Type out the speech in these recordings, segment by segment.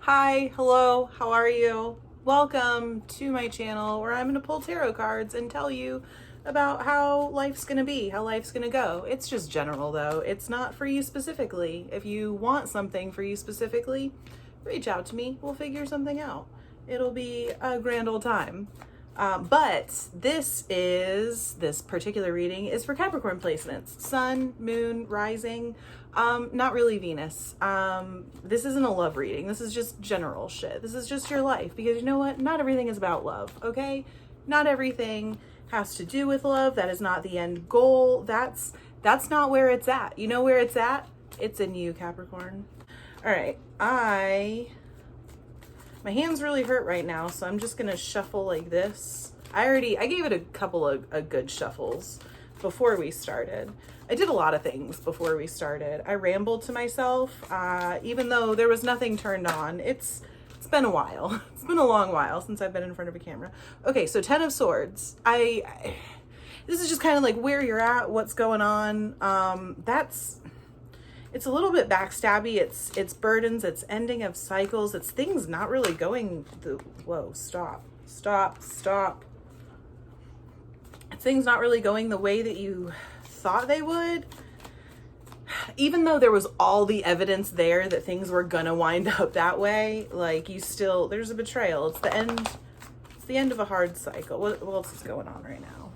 Hi, hello, how are you? Welcome to my channel where I'm going to pull tarot cards and tell you about how life's going to be, how life's going to go. It's just general though. It's not for you specifically. If you want something for you specifically, reach out to me. We'll figure something out. It'll be a grand old time. But this particular reading is for Capricorn placements, Sun, Moon, Rising, not really Venus. This isn't a love reading. This is just general shit. This is just your life, because you know what? Not everything is about love, okay? Not everything has to do with love. That is not the end goal. That's not where it's at. You know where it's at? It's in you, Capricorn. All right, my hands really hurt right now, so I'm just gonna shuffle like this. I gave it a couple of good shuffles before we started. I did a lot of things before we started. I rambled to myself, even though there was nothing turned on. It's been a while. It's been a long while since I've been in front of a camera. Okay, so 10 of Swords. This is just kind of like where you're at, what's going on. It's a little bit backstabby. It's burdens, it's ending of cycles, it's things not really going whoa, stop. It's things not really going the way that you thought they would. Even though there was all the evidence there that things were gonna wind up that way, like there's a betrayal. It's the end of a hard cycle. What else is going on right now?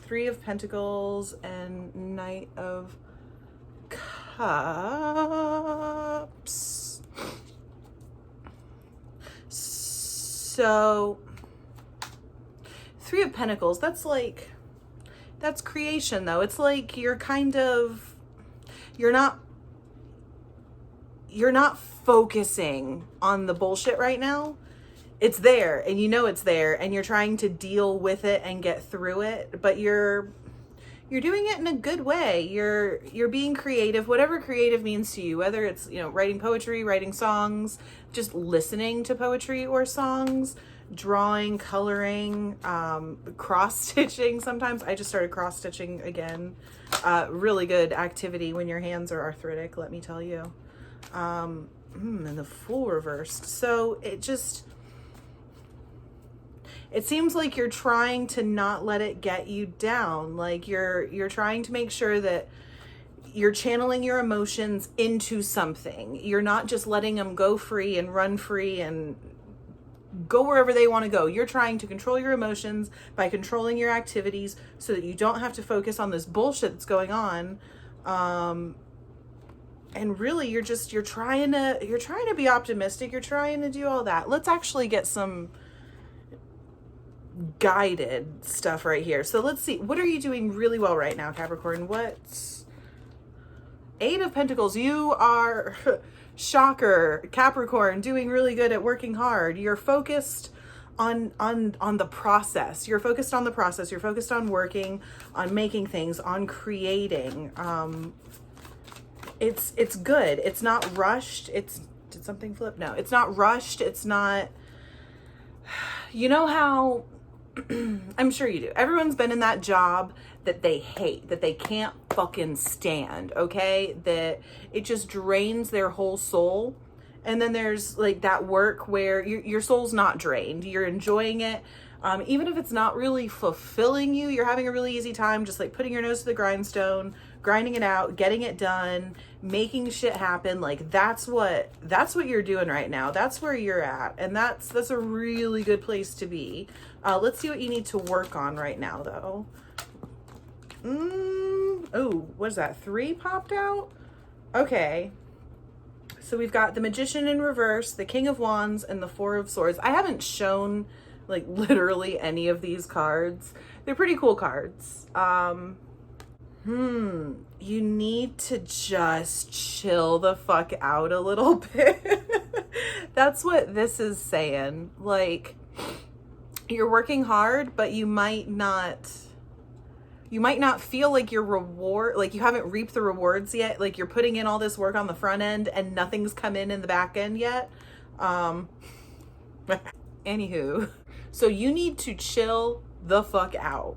Three of Pentacles and Knight of Cups. So Three of Pentacles, that's creation though. It's like you're not focusing on the bullshit right now. It's there and you know it's there and you're trying to deal with it and get through it, but you're doing it in a good way. You're being creative, whatever creative means to you, whether it's, writing poetry, writing songs, just listening to poetry or songs, drawing, coloring, cross-stitching. Sometimes I just started cross-stitching again. Really good activity when your hands are arthritic, let me tell you. And the Fool reversed. So it seems like you're trying to not let it get you down. Like you're trying to make sure that you're channeling your emotions into something. You're not just letting them go free and run free and go wherever they want to go. You're trying to control your emotions by controlling your activities so that you don't have to focus on this bullshit that's going on. And really you're trying to be optimistic. You're trying to do all that. Let's actually get some guided stuff right here. So let's see, what are you doing really well right now, Capricorn? What's Eight of Pentacles? You are shocker, Capricorn, doing really good at working hard. You're focused on the process. You're focused on the process. You're focused on working, on making things, on creating. It's good. It's not rushed. Did something flip? No, it's not rushed. It's not, you know how I'm sure you do. Everyone's been in that job that they hate, that they can't fucking stand, okay? That it just drains their whole soul. And then there's like that work where your soul's not drained. You're enjoying it. Even if it's not really fulfilling you, you're having a really easy time just like putting your nose to the grindstone, grinding it out, getting it done, making shit happen. Like that's what you're doing right now. That's where you're at. And that's a really good place to be. Let's see what you need to work on right now though. Oh, what is that? 3 popped out? Okay. So we've got the Magician in reverse, the King of Wands, and the Four of Swords. I haven't shown like literally any of these cards. They're pretty cool cards. You need to just chill the fuck out a little bit. That's what this is saying. Like, you're working hard, but you might not feel like your reward, like you haven't reaped the rewards yet. Like you're putting in all this work on the front end and nothing's come in the back end yet. Anywho, so you need to chill the fuck out.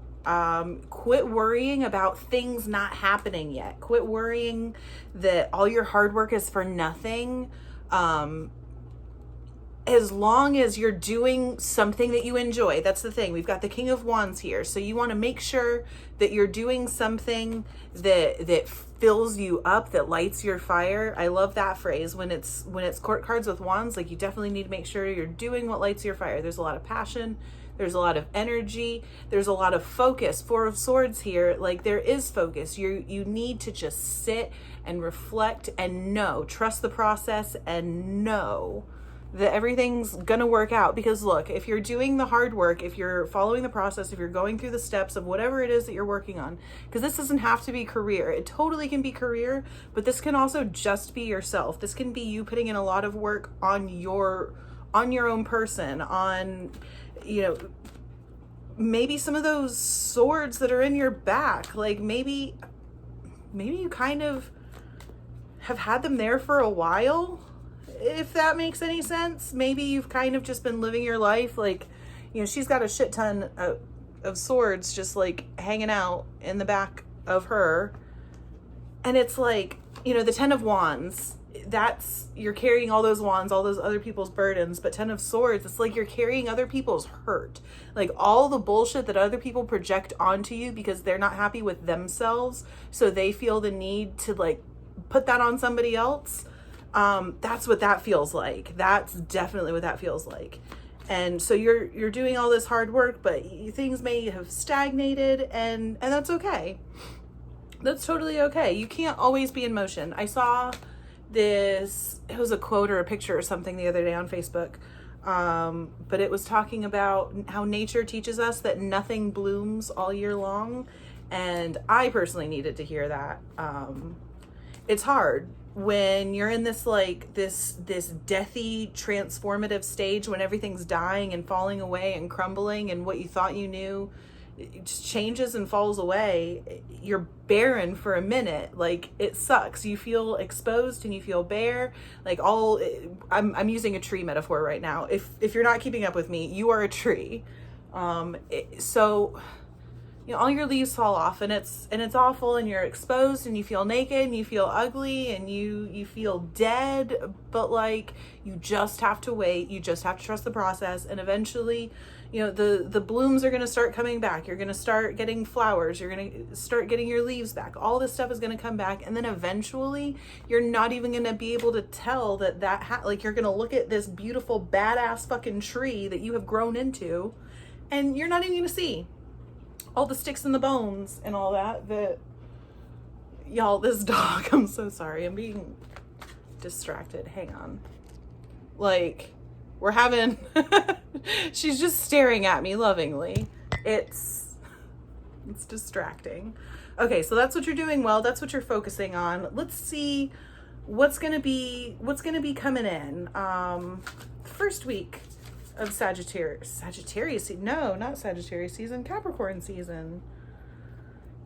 Quit worrying about things not happening yet. Quit worrying that all your hard work is for nothing. As long as you're doing something that you enjoy. That's the thing. We've got the King of Wands here. So you want to make sure that you're doing something that fills you up, that lights your fire. I love that phrase. When it's court cards with wands, like, you definitely need to make sure you're doing what lights your fire. There's a lot of passion. There's a lot of energy. There's a lot of focus. Four of Swords here. Like, there is focus. You need to just sit and reflect and trust the process and know that everything's gonna work out. Because look, if you're doing the hard work, if you're following the process, if you're going through the steps of whatever it is that you're working on, because this doesn't have to be career. It totally can be career, but this can also just be yourself. This can be you putting in a lot of work on your own person, on, maybe some of those swords that are in your back. Like, maybe you kind of have had them there for a while, if that makes any sense. Maybe you've kind of just been living your life. Like, she's got a shit ton of swords just like hanging out in the back of her. And it's like, the 10 of Wands, that's, you're carrying all those wands, all those other people's burdens. But 10 of Swords, it's like you're carrying other people's hurt. Like, all the bullshit that other people project onto you because they're not happy with themselves. So they feel the need to, like, put that on somebody else. That's what that feels like. That's definitely what that feels like. And so you're doing all this hard work, but things may have stagnated, and that's okay. That's totally okay. You can't always be in motion. I saw this, it was a quote or a picture or something the other day on Facebook. But it was talking about how nature teaches us that nothing blooms all year long. And I personally needed to hear that. It's hard when you're in this, like, this deathy transformative stage, when everything's dying and falling away and crumbling, and what you thought you knew, it just changes and falls away. You're barren for a minute. Like, it sucks. You feel exposed and you feel bare. Like, I'm using a tree metaphor right now. If you're not keeping up with me, you are a tree. So all your leaves fall off, and it's awful, and you're exposed, and you feel naked, and you feel ugly, and you feel dead. But, like, you just have to wait. You just have to trust the process, and eventually, the blooms are going to start coming back. You're going to start getting flowers. You're going to start getting your leaves back. All this stuff is going to come back, and then eventually you're not even going to be able to tell that you're going to look at this beautiful badass fucking tree that you have grown into, and you're not even going to see all the sticks and the bones and all that. Y'all, this dog, I'm so sorry. I'm being distracted. Hang on. Like, we're having, she's just staring at me lovingly. It's distracting. Okay, so that's what you're doing well. That's what you're focusing on. Let's see what's gonna be coming in. First week of Sagittarius, no, not Sagittarius season, Capricorn season.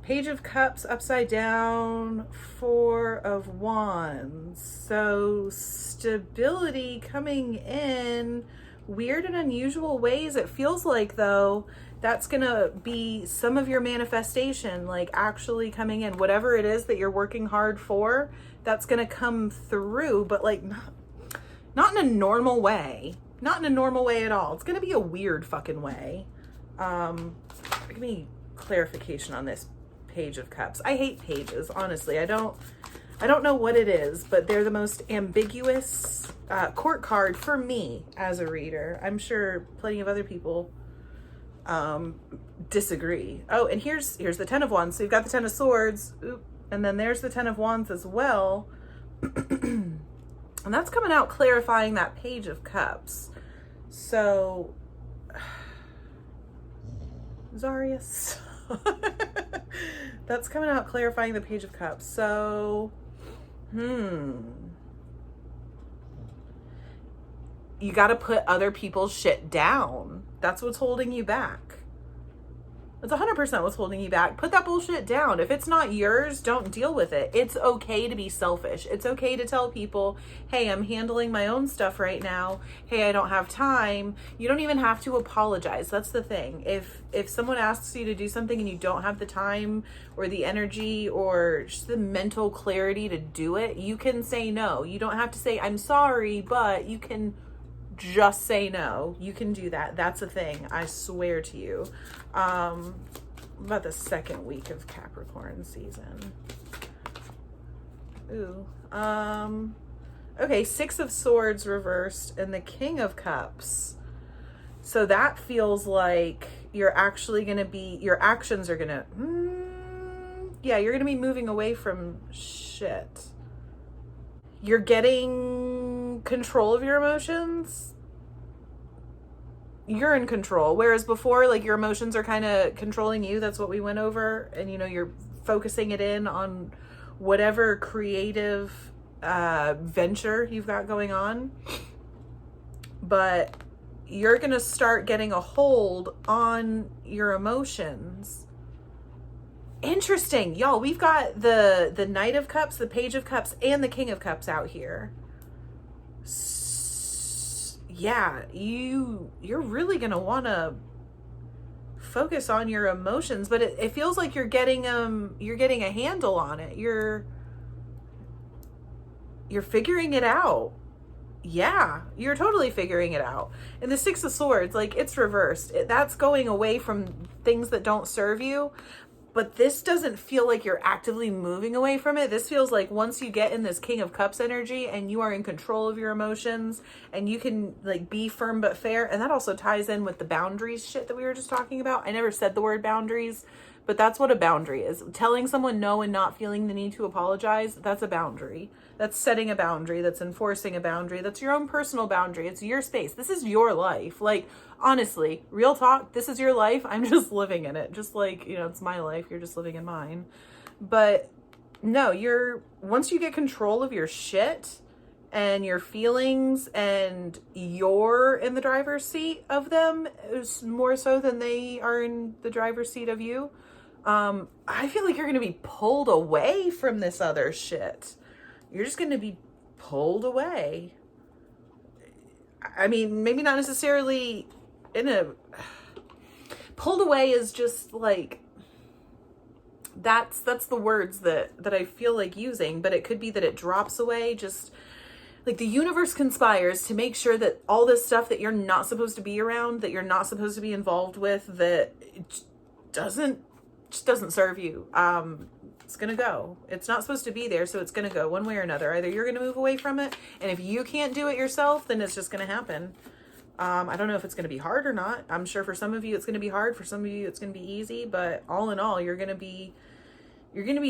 Page of Cups upside down, 4 of Wands. So stability coming in, weird and unusual ways. It feels like, though, that's gonna be some of your manifestation, like, actually coming in. Whatever it is that you're working hard for, that's gonna come through, but, like, not in a normal way. Not in a normal way at all. It's going to be a weird fucking way. Give me clarification on this Page of Cups. I hate pages, honestly. I don't know what it is, but they're the most ambiguous court card for me as a reader. I'm sure plenty of other people disagree. Oh, and here's the 10 of Wands. So you've got the 10 of Swords. Oop, and then there's the 10 of Wands as well. And that's coming out clarifying that Page of Cups. So, Zarius. That's coming out clarifying the Page of Cups. So, you got to put other people's shit down. That's what's holding you back. It's 100% what's holding you back. Put that bullshit down. If it's not yours, don't deal with it. It's okay to be selfish. It's okay to tell people, hey, I'm handling my own stuff right now. Hey, I don't have time. You don't even have to apologize. That's the thing. If someone asks you to do something and you don't have the time or the energy or just the mental clarity to do it, you can say no. You don't have to say, I'm sorry, but you can just say no. You can do that. That's a thing. I swear to you. About the second week of Capricorn season. Ooh. Okay, Six of Swords reversed and the King of Cups. So that feels like you're actually going to be, your actions are going to, yeah, you're going to be moving away from shit. You're getting control of your emotions. You're in control. Whereas before, like, your emotions are kind of controlling you. That's what we went over. And, you know, you're focusing it in on whatever creative venture you've got going on. But you're going to start getting a hold on your emotions. Interesting. Y'all, we've got the Knight of Cups, the Page of Cups, and the King of Cups out here. Yeah, you're really going to want to focus on your emotions, but it feels like you're getting a handle on it. You're figuring it out. Yeah, you're totally figuring it out. And the Six of Swords, like, it's reversed. That's going away from things that don't serve you. But this doesn't feel like you're actively moving away from it. This feels like once you get in this King of Cups energy and you are in control of your emotions and you can, like, be firm but fair. And that also ties in with the boundaries shit that we were just talking about. I never said the word boundaries, but that's what a boundary is. Telling someone no and not feeling the need to apologize, that's a boundary. That's setting a boundary. That's enforcing a boundary. That's your own personal boundary. It's your space. This is your life. Like, honestly, real talk, this is your life. I'm just living in it. Just like, you know, it's my life. You're just living in mine. But no, once you get control of your shit and your feelings and you're in the driver's seat of them, more so than they are in the driver's seat of you, I feel like you're going to be pulled away from this other shit. You're just going to be pulled away. I mean, maybe not necessarily pulled away is just like, that's the words that I feel like using, but it could be that it drops away. Just like the universe conspires to make sure that all this stuff that you're not supposed to be around, that you're not supposed to be involved with, that it doesn't serve you. It's going to go. It's not supposed to be there, so it's going to go one way or another. Either you're going to move away from it, and if you can't do it yourself, then it's just going to happen. I don't know if it's going to be hard or not. I'm sure for some of you it's going to be hard. For some of you it's going to be easy, but all in all, you're going to be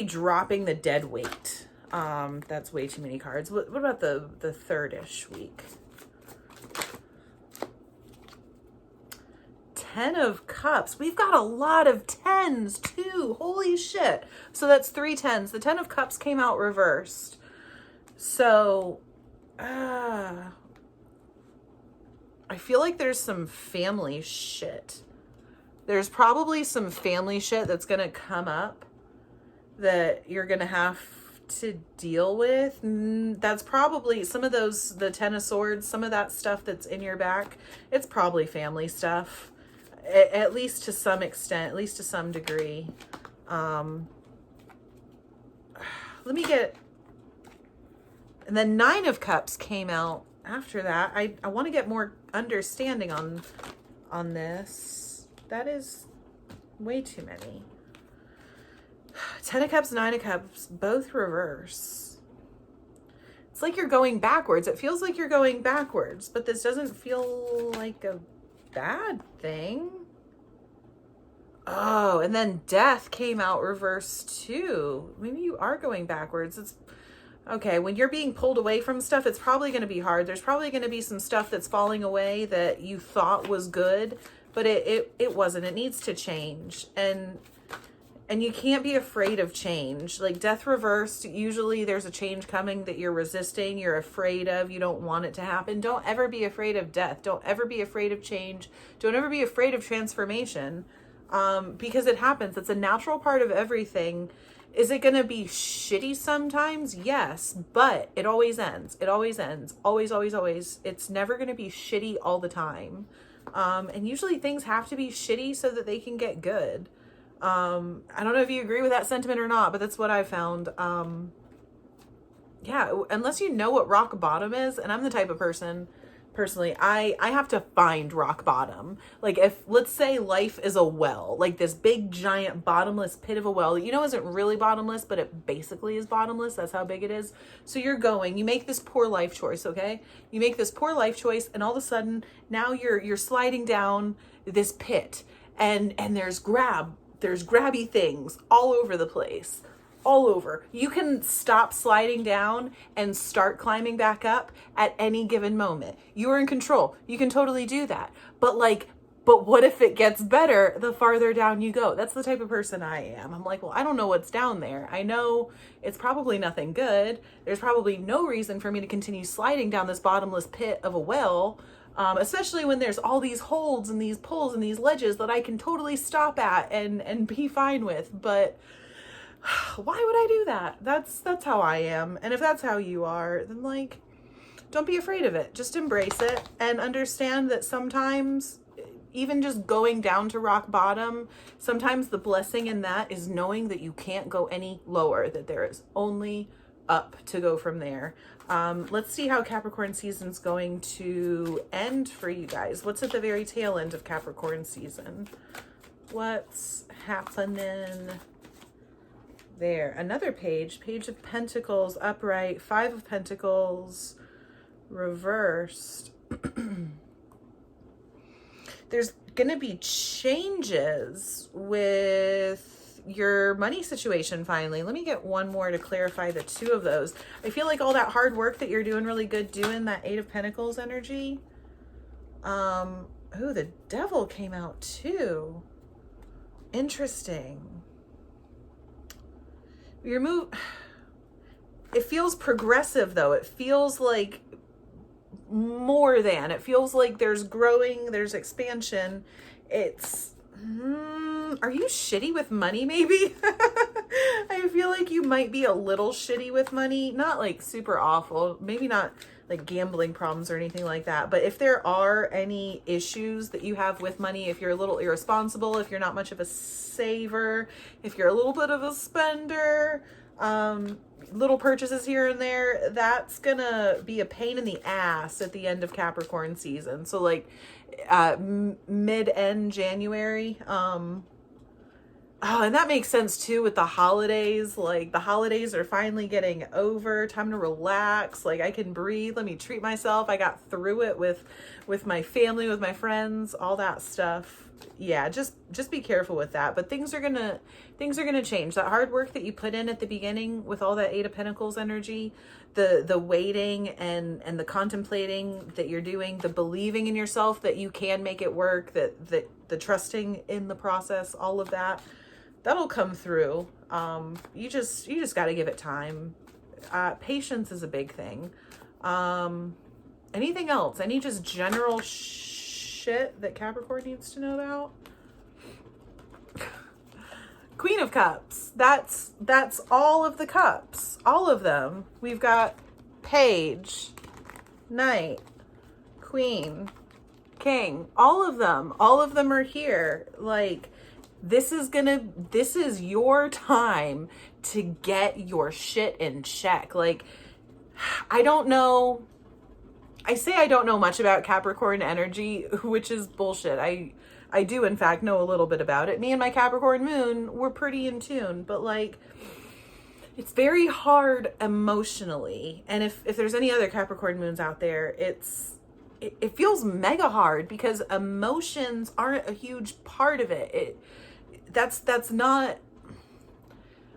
dropping the dead weight. That's way too many cards. What about the third-ish week? 10 of Cups. We've got a lot of 10s too. Holy shit. So that's 3 10s. The 10 of Cups came out reversed. So, I feel like there's some family shit. There's probably some family shit that's going to come up that you're going to have to deal with. That's probably some of those, the 10 of Swords, some of that stuff that's in your back. It's probably family stuff. At least to some extent, at least to some degree. Let me get, and then 9 of Cups came out after that. I want to get more understanding on this. That is way too many. 10 of Cups, 9 of Cups, both reverse. It's like you're going backwards. It feels like you're going backwards, but this doesn't feel like a bad thing. Oh, and then Death came out reversed too. Maybe you are going backwards. It's okay. When you're being pulled away from stuff, it's probably going to be hard. There's probably going to be some stuff that's falling away that you thought was good, but it wasn't. It needs to change. And you can't be afraid of change. Like Death reversed, usually there's a change coming that you're resisting, you're afraid of, you don't want it to happen. Don't ever be afraid of death. Don't ever be afraid of change. Don't ever be afraid of transformation. because it happens. It's a natural part of everything. Is it going to be shitty sometimes? Yes, but it always ends. It always ends. Always, always, always. It's never going to be shitty all the time. And usually things have to be shitty so that they can get good. I don't know if you agree with that sentiment or not, but that's what I found. Yeah, unless you know what rock bottom is, and I'm the type of person, personally, I have to find rock bottom. Like if, let's say life is a well, like this big giant bottomless pit of a well that isn't really bottomless, but it basically is bottomless. That's how big it is. So you make this poor life choice, okay? You make this poor life choice, and all of a sudden now you're sliding down this pit, and there's grabby things all over the place. All over. You can stop sliding down and start climbing back up at any given moment. You are in control. You can totally do that. But what if it gets better the farther down you go? That's the type of person I am. I'm like, well, I don't know what's down there. I know it's probably nothing good. There's probably no reason for me to continue sliding down this bottomless pit of a well, especially when there's all these holds and these pulls and these ledges that I can totally stop at and be fine with. But why would I do that? That's how I am. And if that's how you are, then don't be afraid of it. Just embrace it and understand that sometimes even just going down to rock bottom, sometimes the blessing in that is knowing that you can't go any lower, that there is only up to go from there. Let's see how Capricorn season's going to end for you guys. What's at the very tail end of Capricorn season? What's happening there? Another page of Pentacles upright, Five of Pentacles reversed. There's gonna be changes with your money situation finally. Let me get one more to clarify the two of those. I feel like all that hard work that you're doing really good doing, that Eight of Pentacles energy. Oh, the Devil came out too. Interesting. It feels progressive though. It feels like more than. It feels like there's growing, there's expansion. It's, are you shitty with money maybe? I feel like you might be a little shitty with money. Not like super awful. Maybe not like gambling problems or anything like that. But if there are any issues that you have with money, if you're a little irresponsible, if you're not much of a saver, if you're a little bit of a spender, little purchases here and there, that's gonna be a pain in the ass at the end of Capricorn season. So mid-end January. Oh, and that makes sense too with the holidays. Like the holidays are finally getting over. Time to relax. Like I can breathe. Let me treat myself. I got through it with my family, with my friends, all that stuff. Yeah, just be careful with that. But things are gonna change. That hard work that you put in at the beginning with all that Eight of Pentacles energy, the waiting and the contemplating that you're doing, the believing in yourself that you can make it work, that the trusting in the process, all of that. That'll come through. You just got to give it time. Patience is a big thing. Anything else? Any just general shit that Capricorn needs to know about? Queen of Cups. That's all of the cups. All of them. We've got Page, Knight, Queen, King. All of them. All of them are here. This is your time to get your shit in check. I don't know. I say I don't know much about Capricorn energy, which is bullshit. I do, in fact, know a little bit about it. Me and my Capricorn moon, we're pretty in tune. But, it's very hard emotionally. And if there's any other Capricorn moons out there, it feels mega hard because emotions aren't a huge part of it. That's not,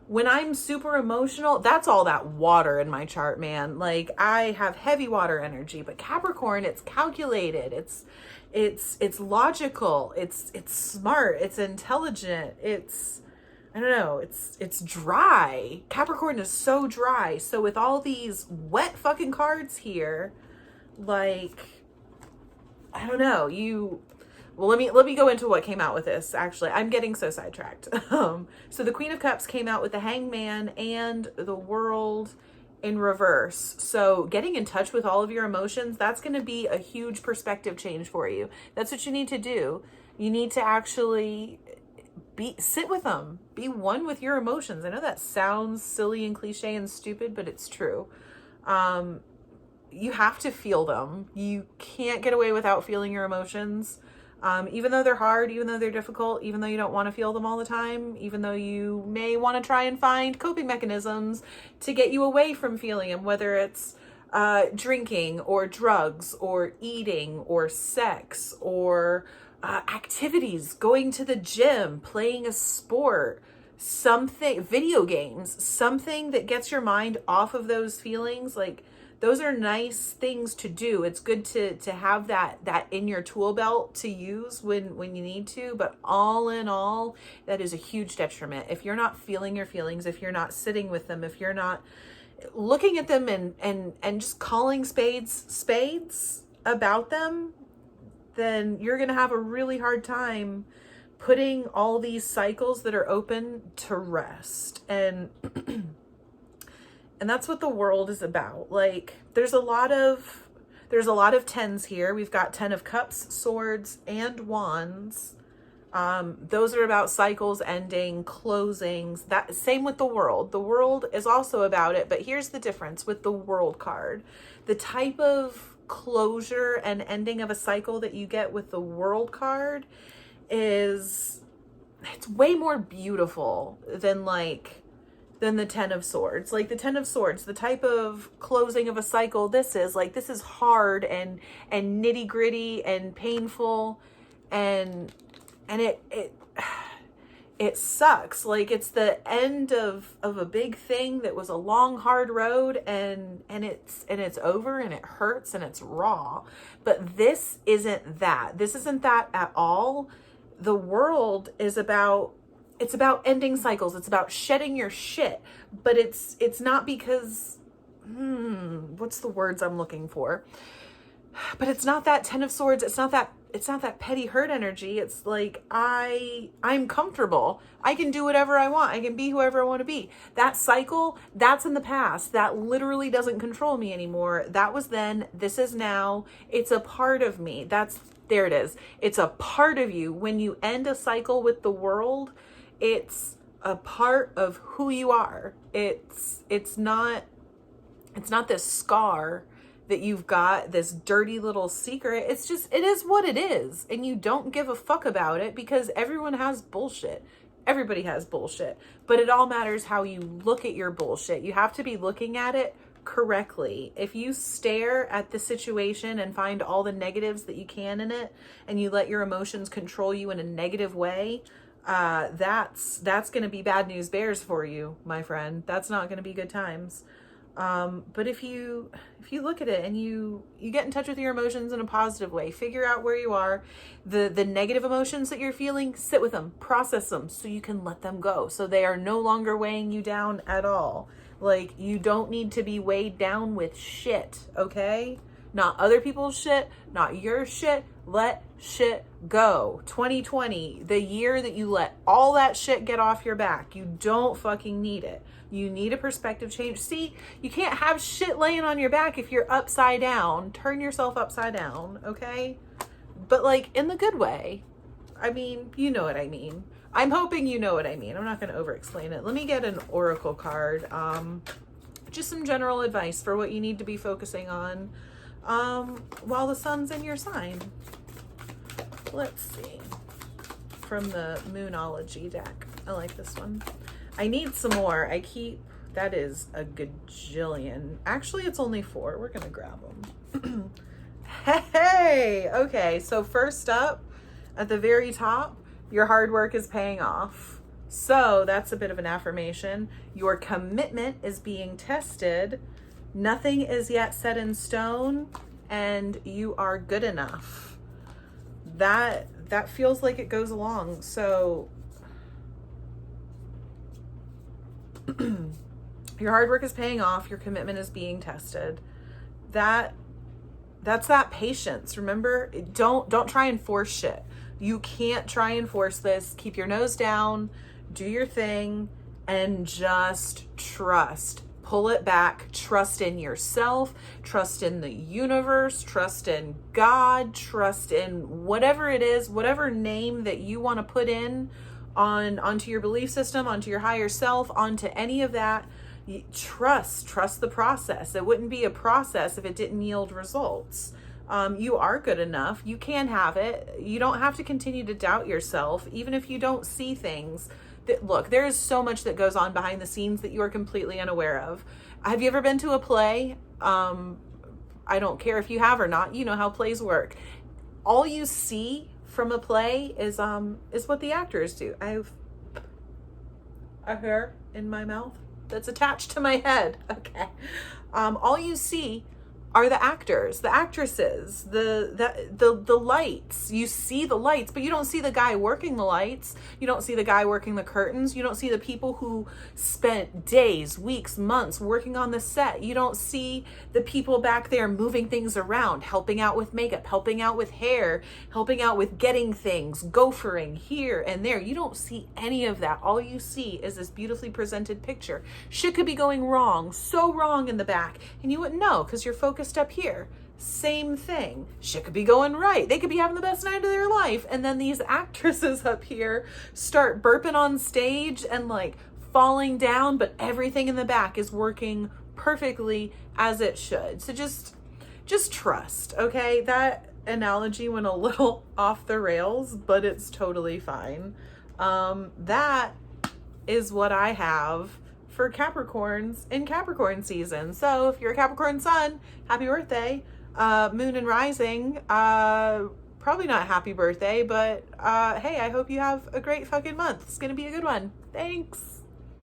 when I'm super emotional, that's all that water in my chart, man. I have heavy water energy, but Capricorn, it's calculated. It's logical. It's smart. It's intelligent. I don't know. It's dry. Capricorn is so dry. So with all these wet fucking cards here, I don't know, Well, let me go into what came out with this. Actually, I'm getting so sidetracked. So the Queen of Cups came out with the Hangman and the World in reverse. So getting in touch with all of your emotions, that's going to be a huge perspective change for you. That's what you need to do. You need to actually sit with them. Be one with your emotions. I know that sounds silly and cliche and stupid, but it's true. You have to feel them. You can't get away without feeling your emotions. Even though they're hard, even though they're difficult, even though you don't want to feel them all the time, even though you may want to try and find coping mechanisms to get you away from feeling them, whether it's drinking or drugs or eating or sex or activities, going to the gym, playing a sport, something, video games, something that gets your mind off of those feelings. Like, those are nice things to do. It's good to have that in your tool belt to use when you need to. But all in all, that is a huge detriment. If you're not feeling your feelings, if you're not sitting with them, if you're not looking at them and just calling spades about them, then you're going to have a really hard time putting all these cycles that are open to rest. And that's what the world is about. Like, there's a lot of tens here. We've got 10 of Cups, Swords, and Wands. Those are about cycles ending, closings. That same with the World. The World is also about it, but here's the difference with the World card. The type of closure and ending of a cycle that you get with the World card it's way more beautiful than the 10 of Swords. Like the 10 of Swords, the type of closing of a cycle this is hard and nitty gritty and painful and it sucks. Like, it's the end of a big thing that was a long, hard road and it's over and it hurts and it's raw. But this isn't that. This isn't that at all. The World is about, it's about ending cycles. It's about shedding your shit, but it's not because, what's the words I'm looking for? But it's not that 10 of Swords. It's not that petty hurt energy. It's like, I'm comfortable. I can do whatever I want. I can be whoever I want to be. That cycle, that's in the past. That literally doesn't control me anymore. That was then. This is now. It's a part of me. There it is. It's a part of you. When you end a cycle with the World, it's a part of who you are. It's not this scar that you've got, this dirty little secret. It's just, it is what it is. And you don't give a fuck about it because everyone has bullshit. Everybody has bullshit. But it all matters how you look at your bullshit. You have to be looking at it correctly. If you stare at the situation and find all the negatives that you can in it, and you let your emotions control you in a negative way, that's going to be bad news bears for you, my friend. That's not going to be good times. But if you look at it and you get in touch with your emotions in a positive way, figure out where you are, the negative emotions that you're feeling, sit with them, process them so you can let them go. So they are no longer weighing you down at all. Like, you don't need to be weighed down with shit, okay? Not other people's shit, not your shit. Let shit go. 2020, the year that you let all that shit get off your back. You don't fucking need it. You need a perspective change. See, you can't have shit laying on your back if you're upside down. Turn yourself upside down, okay? But like, in the good way. I mean, you know what I mean. I'm hoping you know what I mean. I'm not going to over-explain it. Let me get an oracle card. Just some general advice for what you need to be focusing on while the sun's in your sign. Let's see. From the Moonology deck. I like this one. I need some more. That is a gajillion. Actually, it's only 4. We're going to grab them. Hey! Okay, so first up, at the very top, your hard work is paying off. So that's a bit of an affirmation. Your commitment is being tested. Nothing is yet set in stone, and you are good enough. That feels like it goes along. So your hard work is paying off. Your commitment is being tested. That's that patience. Remember, don't try and force shit. You can't try and force this. Keep your nose down, do your thing, and just trust. Pull it back. Trust in yourself, trust in the universe, trust in God, trust in whatever it is, whatever name that you want to put in onto your belief system, onto your higher self, onto any of that. Trust the process. It wouldn't be a process if it didn't yield results. You are good enough. You can have it. You don't have to continue to doubt yourself, even if you don't see things. Look, there is so much that goes on behind the scenes that you are completely unaware of. Have you ever been to a play? I don't care if you have or not. You know how plays work. All you see from a play is what the actors do. I have a hair in my mouth that's attached to my head. Okay. All you see are the actors, the actresses, the lights. You see the lights, but you don't see the guy working the lights. You don't see the guy working the curtains. You don't see the people who spent days, weeks, months working on the set. You don't see the people back there moving things around, helping out with makeup, helping out with hair, helping out with getting things, gophering here and there. You don't see any of that. All you see is this beautifully presented picture. Shit could be going wrong, so wrong in the back, and you wouldn't know because you're focused up here. Same thing. Shit could be going right. They could be having the best night of their life. And then these actresses up here start burping on stage and like falling down, but everything in the back is working perfectly as it should. So just trust, okay? That analogy went a little off the rails, but it's totally fine. That is what I have for Capricorns in Capricorn season. So if you're a Capricorn Sun, happy birthday. Moon and rising, probably not happy birthday, but hey, I hope you have a great fucking month. It's gonna be a good one. Thanks.